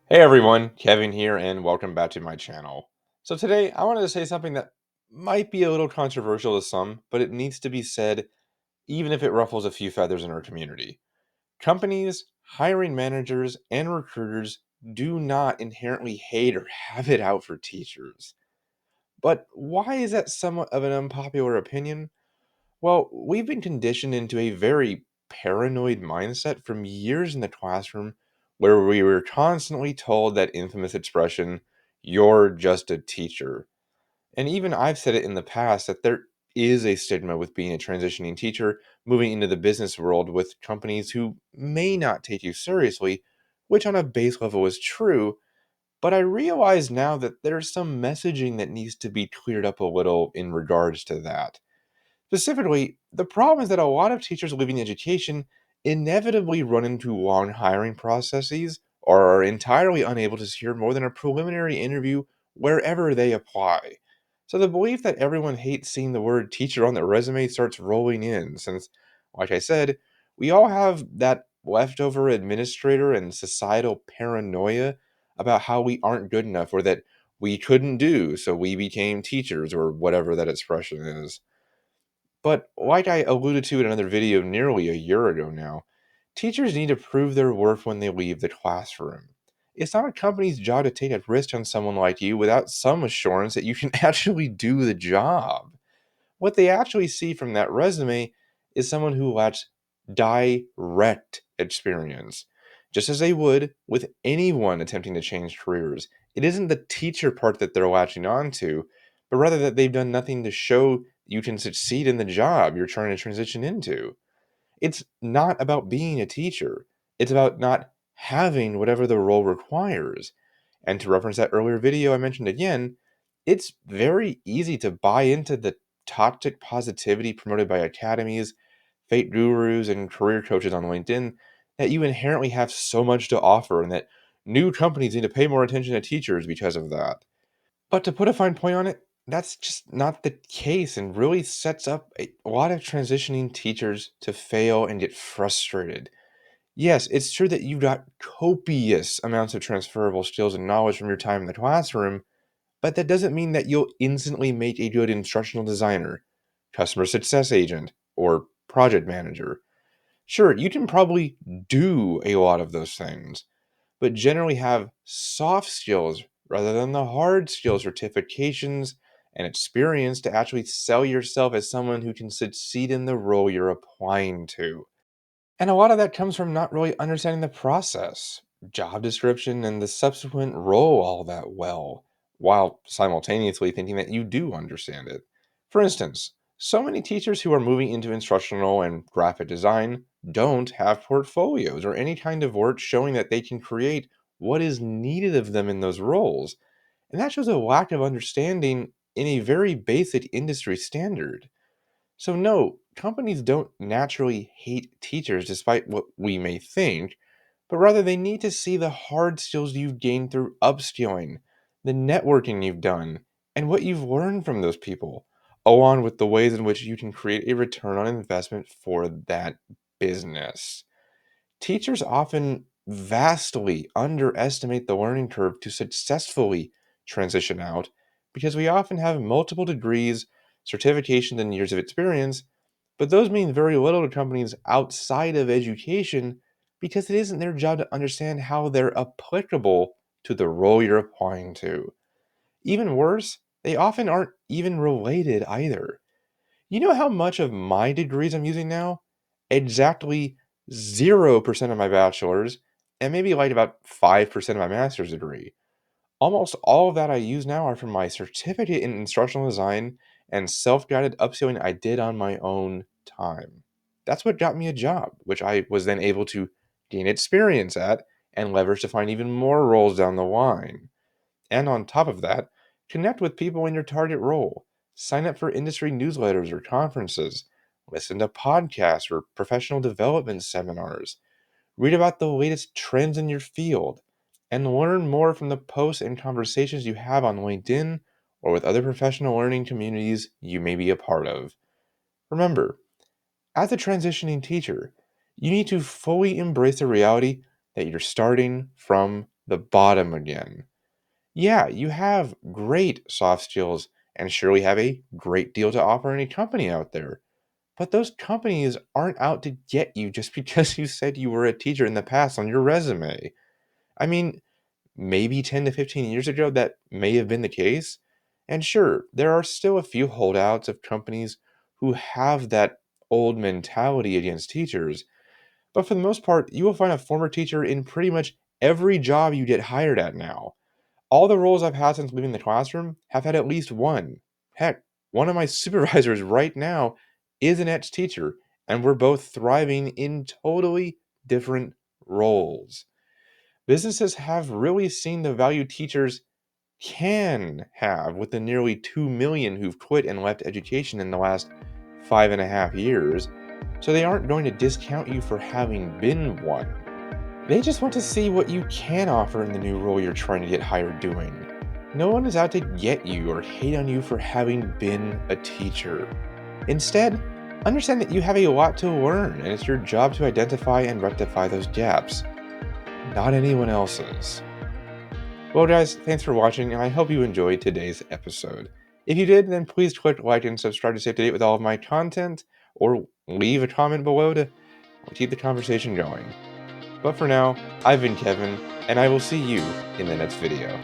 Hey everyone, Kevin here, and welcome back to my channel. So today I wanted to say something that might be a little controversial to some, but it needs to be said even if it ruffles a few feathers in our community. Companies, hiring managers, and recruiters do not inherently hate or have it out for teachers. But why is that somewhat of an unpopular opinion? Well, we've been conditioned into a very paranoid mindset from years in the classroom where we were constantly told that infamous expression, you're just a teacher. And even I've said it in the past that there is a stigma with being a transitioning teacher moving into the business world with companies who may not take you seriously, which on a base level is true. But I realize now that there's some messaging that needs to be cleared up a little in regards to that. Specifically, the problem is that a lot of teachers leaving education inevitably run into long hiring processes or are entirely unable to secure more than a preliminary interview wherever they apply. So the belief that everyone hates seeing the word teacher on their resume starts rolling in, since, like I said, we all have that leftover administrator and societal paranoia about how we aren't good enough or that we couldn't do, so we became teachers or whatever that expression is. But like I alluded to in another video nearly a year ago now, teachers need to prove their worth when they leave the classroom. It's not a company's job to take a risk on someone like you without some assurance that you can actually do the job. What they actually see from that resume is someone who lacks direct experience, just as they would with anyone attempting to change careers. It isn't the teacher part that they're latching onto, but rather that they've done nothing to show you can succeed in the job you're trying to transition into. It's not about being a teacher, it's about not having whatever the role requires. And to reference that earlier video I mentioned again, it's very easy to buy into the toxic positivity promoted by academies, fake gurus, and career coaches on LinkedIn that you inherently have so much to offer and that new companies need to pay more attention to teachers because of that. But to put a fine point on it, that's just not the case and really sets up a lot of transitioning teachers to fail and get frustrated. Yes, it's true that you got copious amounts of transferable skills and knowledge from your time in the classroom, but that doesn't mean that you'll instantly make a good instructional designer, customer success agent, or project manager. Sure, you can probably do a lot of those things, but generally have soft skills rather than the hard skills, certifications, and experience to actually sell yourself as someone who can succeed in the role you're applying to. And a lot of that comes from not really understanding the process, job description, and the subsequent role all that well, while simultaneously thinking that you do understand it. For instance, so many teachers who are moving into instructional and graphic design don't have portfolios or any kind of work showing that they can create what is needed of them in those roles. And that shows a lack of understanding in a very basic industry standard. So, no, companies don't naturally hate teachers despite what we may think, but rather they need to see the hard skills you've gained through upskilling, the networking you've done, and what you've learned from those people, along with the ways in which you can create a return on investment for that business. Teachers often vastly underestimate the learning curve to successfully transition out because we often have multiple degrees, certifications, and years of experience, but those mean very little to companies outside of education because it isn't their job to understand how they're applicable to the role you're applying to. Even worse, they often aren't even related either. You know how much of my degrees I'm using now? Exactly 0% of my bachelor's, and maybe like about 5% of my master's degree. Almost all of that I use now are from my certificate in instructional design and self guided upskilling I did on my own time. That's what got me a job, which I was then able to gain experience at and leverage to find even more roles down the line. And on top of that, connect with people in your target role. Sign up for industry newsletters or conferences. Listen to podcasts or professional development seminars. Read about the latest trends in your field. And learn more from the posts and conversations you have on LinkedIn or with other professional learning communities you may be a part of. Remember, as a transitioning teacher, you need to fully embrace the reality that you're starting from the bottom again. Yeah, you have great soft skills and surely have a great deal to offer any company out there. But those companies aren't out to get you just because you said you were a teacher in the past on your resume. I mean, maybe 10 to 15 years ago, that may have been the case. And sure, there are still a few holdouts of companies who have that old mentality against teachers. But for the most part, you will find a former teacher in pretty much every job you get hired at now. All the roles I've had since leaving the classroom have had at least one. Heck, one of my supervisors right now is an ex teacher, and we're both thriving in totally different roles. Businesses have really seen the value teachers can have with the nearly 2 million who've quit and left education in the last 5.5 years, so they aren't going to discount you for having been one. They just want to see what you can offer in the new role you're trying to get hired doing. No one is out to get you or hate on you for having been a teacher. Instead, understand that you have a lot to learn and it's your job to identify and rectify those gaps, not anyone else's. Well, guys, thanks for watching, and I hope you enjoyed today's episode. If you did, then please click like and subscribe to stay up to date with all of my content, or leave a comment below to keep the conversation going. But for now, I've been Kevin, and I will see you in the next video.